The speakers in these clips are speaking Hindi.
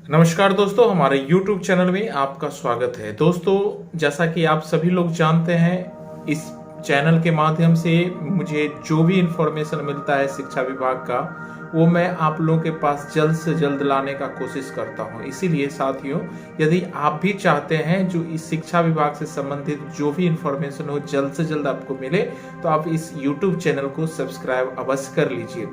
नमस्कार दोस्तों, हमारे YouTube चैनल में आपका स्वागत है। दोस्तों, जैसा कि आप सभी लोग जानते हैं, इस चैनल के माध्यम से मुझे जो भी इंफॉर्मेशन मिलता है शिक्षा विभाग का, वो मैं आप लोगों के पास जल्द से जल्द लाने का कोशिश करता हूँ। इसीलिए साथियों, यदि आप भी चाहते हैं जो इस शिक्षा विभाग से संबंधित जो भी इंफॉर्मेशन हो जल्द से जल्द आपको मिले, तो आप इस YouTube चैनल को सब्सक्राइब अवश्य कर लीजिए।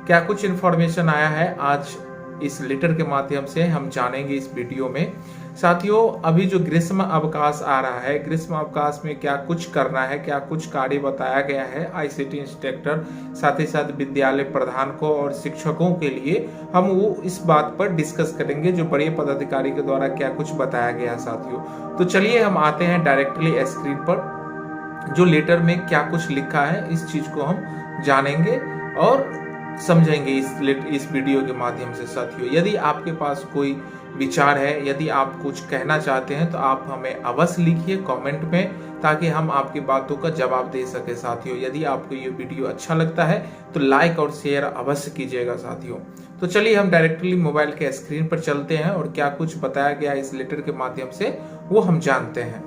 क्या कुछ इंफॉर्मेशन आया है आज इस लेटर के माध्यम से हम जानेंगे इस वीडियो में। साथियों, अभी जो ग्रीष्म अवकाश आ रहा है, ग्रीष्म अवकाश में क्या कुछ करना है, क्या कुछ कार्य बताया गया है आईसीटी इंस्ट्रक्टर, साथ ही साथ विद्यालय प्रधान को और शिक्षकों के लिए, हम वो इस बात पर डिस्कस करेंगे जो बड़े पदाधिकारी के द्वारा क्या कुछ बताया गया है। साथियों, तो चलिए हम आते हैं डायरेक्टली स्क्रीन पर। जो लेटर में क्या कुछ लिखा है इस चीज को हम जानेंगे और समझेंगे इस वीडियो के माध्यम से। साथियों, यदि आपके पास कोई विचार है, यदि आप कुछ कहना चाहते हैं, तो आप हमें अवश्य लिखिए कमेंट में, ताकि हम आपकी बातों का जवाब दे सके। साथियों, यदि आपको ये वीडियो अच्छा लगता है तो लाइक और शेयर अवश्य कीजिएगा। साथियों, तो चलिए हम डायरेक्टली मोबाइल के स्क्रीन पर चलते हैं और क्या कुछ बताया गया इस लेटर के माध्यम से वो हम जानते हैं।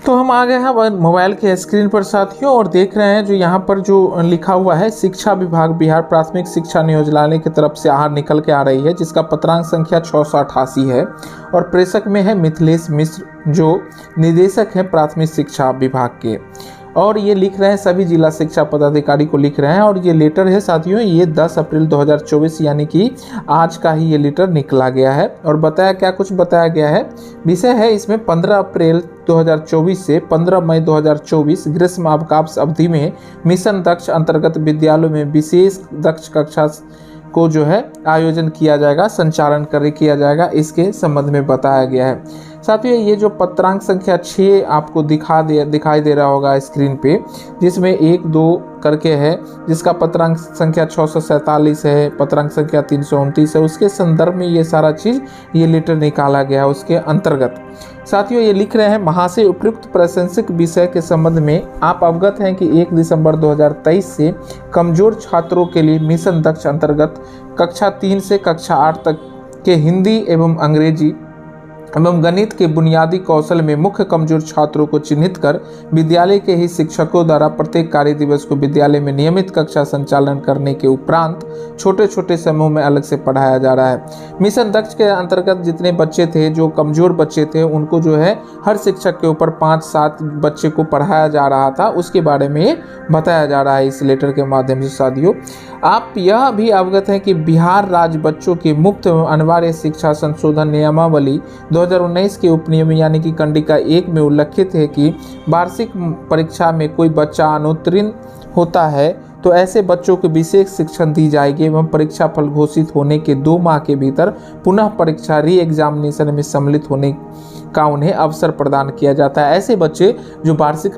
तो हम आ गए हैं मोबाइल के स्क्रीन पर साथियों, और देख रहे हैं जो यहाँ पर जो लिखा हुआ है, शिक्षा विभाग बिहार प्राथमिक शिक्षा नियोजनालय की तरफ से आहर निकल के आ रही है, जिसका पत्रांक संख्या 688 है और प्रेषक में है मिथिलेश मिश्र, जो निदेशक है प्राथमिक शिक्षा विभाग के। और ये लिख रहे हैं सभी जिला शिक्षा पदाधिकारी को लिख रहे हैं, और ये लेटर है साथियों, ये 10 अप्रैल 2024 यानी कि आज का ही ये लेटर निकला गया है। और बताया क्या कुछ बताया गया है, विषय है इसमें 15 अप्रैल 2024 से 15 मई 2024 ग्रीष्म अवकाश अवधि में मिशन दक्ष अंतर्गत विद्यालयों में विशेष दक्ष कक्षा को जो है आयोजन किया जाएगा, संचालन किया जाएगा, इसके संबंध में बताया गया है। साथियों, ये जो पत्रांक संख्या 6 आपको दिखाई दे रहा होगा स्क्रीन पे, जिसमें 1 2 करके है, जिसका पत्रांक संख्या 647 है, पत्रांक संख्या 329 है, उसके संदर्भ में ये सारा चीज ये लेटर निकाला गया है उसके अंतर्गत। साथियों, ये लिख रहे हैं, महाशय, उपयुक्त प्रासंगिक विषय के संबंध में आप अवगत हैं कि 1 दिसंबर 2023 से कमजोर छात्रों के लिए मिशन दक्ष अंतर्गत कक्षा 3 से कक्षा 8 तक के हिंदी एवं अंग्रेजी एवं गणित के बुनियादी कौशल में मुख्य कमजोर छात्रों को चिन्हित कर विद्यालय के ही शिक्षकों द्वारा प्रत्येक कार्य दिवस को विद्यालय में नियमित कक्षा संचालन करने के उपरांत छोटे छोटे समूह में अलग से पढ़ाया जा रहा है। मिशन दक्ष के अंतर्गत जितने बच्चे थे, जो कमजोर बच्चे थे, उनको जो है हर शिक्षक के ऊपर 5-7 बच्चे को पढ़ाया जा रहा था, उसके बारे में बताया जा रहा है इस लेटर के माध्यम से। साथियों, आप यह भी अवगत हैं कि बिहार राज्य बच्चों के मुफ्त एवं अनिवार्य शिक्षा संशोधन नियमावली 2019 के उपनियम यानी कि कंडिका 1 में उल्लिखित है कि वार्षिक परीक्षा में कोई बच्चा अनुत्तीर्ण होता है तो ऐसे बच्चों को विशेष शिक्षण दी जाएगी एवं परीक्षा फल घोषित होने के 2 माह के भीतर पुनः परीक्षा री एग्जामिनेशन में सम्मिलित होने का उन्हें अवसर प्रदान किया जाता है। ऐसे बच्चे जो वार्षिक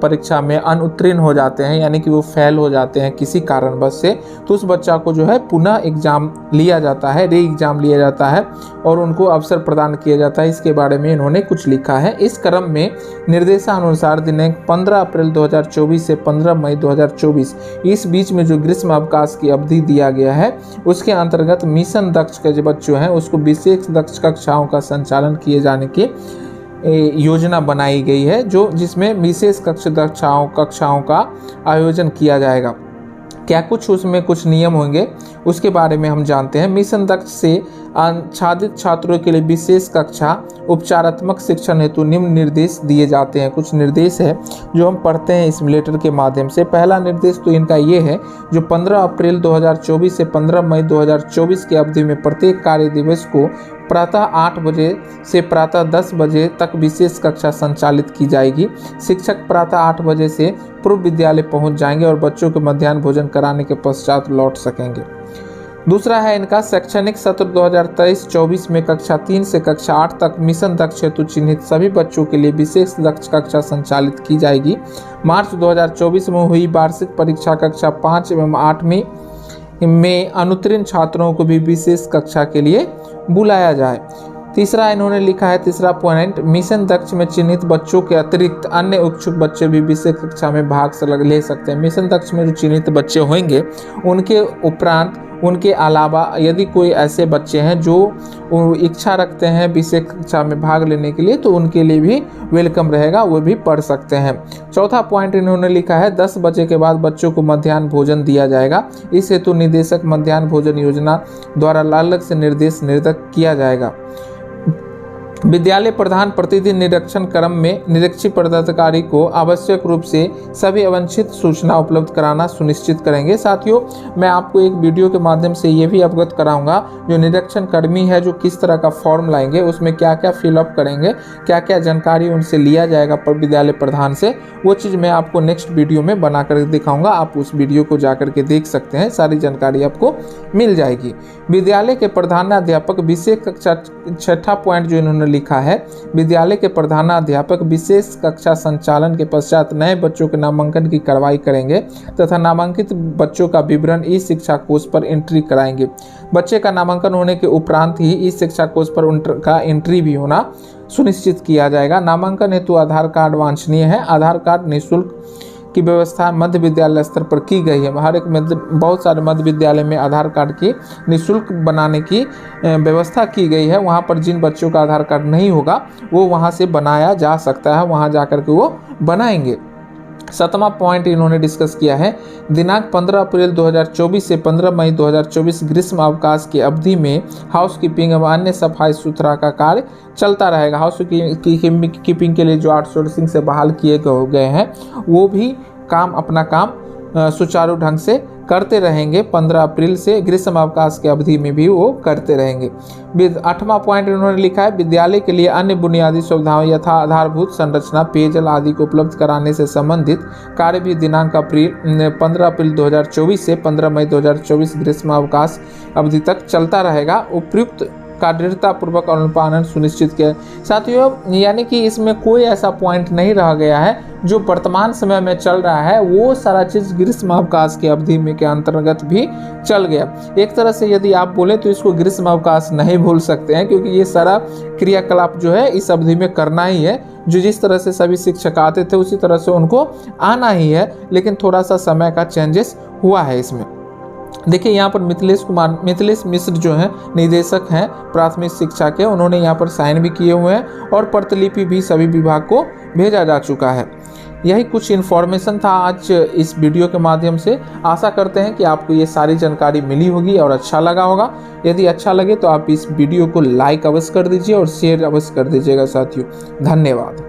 परीक्षा में अनुत्तीर्ण हो जाते हैं, यानी कि वो फेल हो जाते हैं किसी कारणवश से, तो उस बच्चा को जो है पुनः एग्जाम लिया जाता है, री एग्जाम लिया जाता है और उनको अवसर प्रदान किया जाता है। इसके बारे में इन्होंने कुछ लिखा है। इस क्रम में निर्देशानुसार दिनांक 15 अप्रैल 2024 से 15 मई 2024 इस बीच में जो ग्रीष्म अवकाश की अवधि दिया गया है, उसके अंतर्गत मिशन दक्ष के जो बच्चे हैं उसको विशेष दक्ष कक्षाओं का संचालन किए जाने की योजना बनाई गई है, जो जिसमें विशेष कक्षाओं का आयोजन किया जाएगा। क्या कुछ उसमें कुछ नियम होंगे उसके बारे में हम जानते हैं। मिशन दक्ष से आच्छादित छात्रों के लिए विशेष कक्षा उपचारात्मक शिक्षण हेतु निम्न निर्देश दिए जाते हैं। कुछ निर्देश है जो हम पढ़ते हैं इस लेटर के माध्यम से। पहला निर्देश तो इनका ये है, जो 15 अप्रैल 2024 से 15 मई 2024 की अवधि में प्रत्येक कार्य दिवस को प्रातः 8 बजे से प्रातः 10 बजे तक विशेष कक्षा संचालित की जाएगी। शिक्षक प्रातः 8 बजे से पूर्व विद्यालय पहुंच जाएंगे और बच्चों को मध्याह्न भोजन कराने के पश्चात लौट सकेंगे। दूसरा है इनका, शैक्षणिक सत्र 2023-24 में कक्षा 3 से कक्षा 8 तक मिशन दक्ष हेतु चिन्हित सभी बच्चों के लिए विशेष दक्ष कक्षा संचालित की जाएगी। मार्च 2024 में हुई वार्षिक परीक्षा कक्षा 5 एवं 8वीं में अनुत्तीर्ण छात्रों को भी विशेष कक्षा के लिए बुलाया जाए। तीसरा इन्होंने लिखा है, तीसरा पॉइंट, मिशन दक्ष में चिन्हित बच्चों के अतिरिक्त अन्य इच्छुक बच्चे भी विषय कक्षा में भाग ले सकते हैं। मिशन दक्ष में जो चिन्हित बच्चे होंगे उनके उपरांत, उनके अलावा यदि कोई ऐसे बच्चे हैं जो इच्छा रखते हैं विषय कक्षा में भाग लेने के लिए, तो उनके लिए भी वेलकम रहेगा, वो भी पढ़ सकते हैं। चौथा पॉइंट इन्होंने लिखा है, 10 बजे के बाद बच्चों को मध्याह्न भोजन दिया जाएगा। इस हेतु निदेशक मध्याह्न भोजन योजना द्वारा अलग से निर्देश निर्गत किया जाएगा। विद्यालय प्रधान प्रतिदिन निरीक्षण क्रम में निरीक्षी पदाधिकारी को आवश्यक रूप से सभी अवांछित सूचना उपलब्ध कराना सुनिश्चित करेंगे। साथियों, मैं आपको एक वीडियो के माध्यम से ये भी अवगत कराऊंगा, जो निरीक्षण कर्मी है जो किस तरह का फॉर्म लाएंगे, उसमें क्या क्या फिलअप करेंगे, क्या क्या जानकारी उनसे लिया जाएगा विद्यालय प्रधान से, वो चीज़ मैं आपको नेक्स्ट वीडियो में बना कर दिखाऊंगा। आप उस वीडियो को जा करके देख सकते हैं, सारी जानकारी आपको मिल जाएगी। विद्यालय के प्रधानाध्यापक विशेष कक्षा, छठा पॉइंट जो इन्होंने लिखा है, विद्यालय के प्रधानाध्यापक विशेष कक्षा संचालन के पश्चात नए बच्चों के नामांकन की कार्रवाई करेंगे तथा नामांकित बच्चों का विवरण ई शिक्षा कोष पर एंट्री कराएंगे। बच्चे का नामांकन होने के उपरांत ही ई शिक्षा कोष पर उनका एंट्री भी होना सुनिश्चित किया जाएगा। नामांकन हेतु आधार कार्ड वांछनीय है। आधार कार्ड निःशुल्क की व्यवस्था मध्य विद्यालय स्तर पर की गई है। हर एक बहुत सारे मध्य विद्यालय में आधार कार्ड की निःशुल्क बनाने की व्यवस्था की गई है। वहाँ पर जिन बच्चों का आधार कार्ड नहीं होगा वो वहाँ से बनाया जा सकता है, वहाँ जा कर के वो बनाएंगे। 7वां पॉइंट इन्होंने डिस्कस किया है, दिनांक 15 अप्रैल 2024 से 15 मई 2024 ग्रीष्म अवकाश की अवधि में हाउसकीपिंग एवं अन्य सफाई सुथरा का कार्य चलता रहेगा। हाउस कीपिंग के लिए जो आउटसोर्सिंग से बहाल किए गए हैं वो भी अपना काम सुचारू ढंग से करते रहेंगे। 15 अप्रैल से ग्रीष्म अवकाश की अवधि में भी वो करते रहेंगे। 8वां पॉइंट इन्होंने लिखा है, विद्यालय के लिए अन्य बुनियादी सुविधाओं यथा आधारभूत संरचना, पेयजल आदि को उपलब्ध कराने से संबंधित कार्य भी दिनांक 15 अप्रैल 2024 से 15 मई 2024 ग्रीष्म अवकाश अवधि तक चलता रहेगा। उपयुक्त का दृढ़तापूर्वक अनुपालन सुनिश्चित किया। साथियों, यानी कि इसमें कोई ऐसा पॉइंट नहीं रह गया है जो वर्तमान समय में चल रहा है, वो सारा चीज़ ग्रीष्म अवकाश की अवधि में के अंतर्गत भी चल गया। एक तरह से यदि आप बोले तो इसको ग्रीष्म अवकाश नहीं भूल सकते हैं, क्योंकि ये सारा क्रियाकलाप जो है इस अवधि में करना ही है। जो जिस तरह से सभी शिक्षक आते थे उसी तरह से उनको आना ही है, लेकिन थोड़ा सा समय का चेंजेस हुआ है इसमें। देखिए यहाँ पर मिथिलेश मिश्र जो हैं निदेशक हैं प्राथमिक शिक्षा के, उन्होंने यहाँ पर साइन भी किए हुए हैं और प्रतिलिपि भी सभी विभाग को भेजा जा चुका है। यही कुछ इन्फॉर्मेशन था आज इस वीडियो के माध्यम से। आशा करते हैं कि आपको ये सारी जानकारी मिली होगी और अच्छा लगा होगा। यदि अच्छा लगे तो आप इस वीडियो को लाइक अवश्य कर दीजिए और शेयर अवश्य कर दीजिएगा साथियों। धन्यवाद।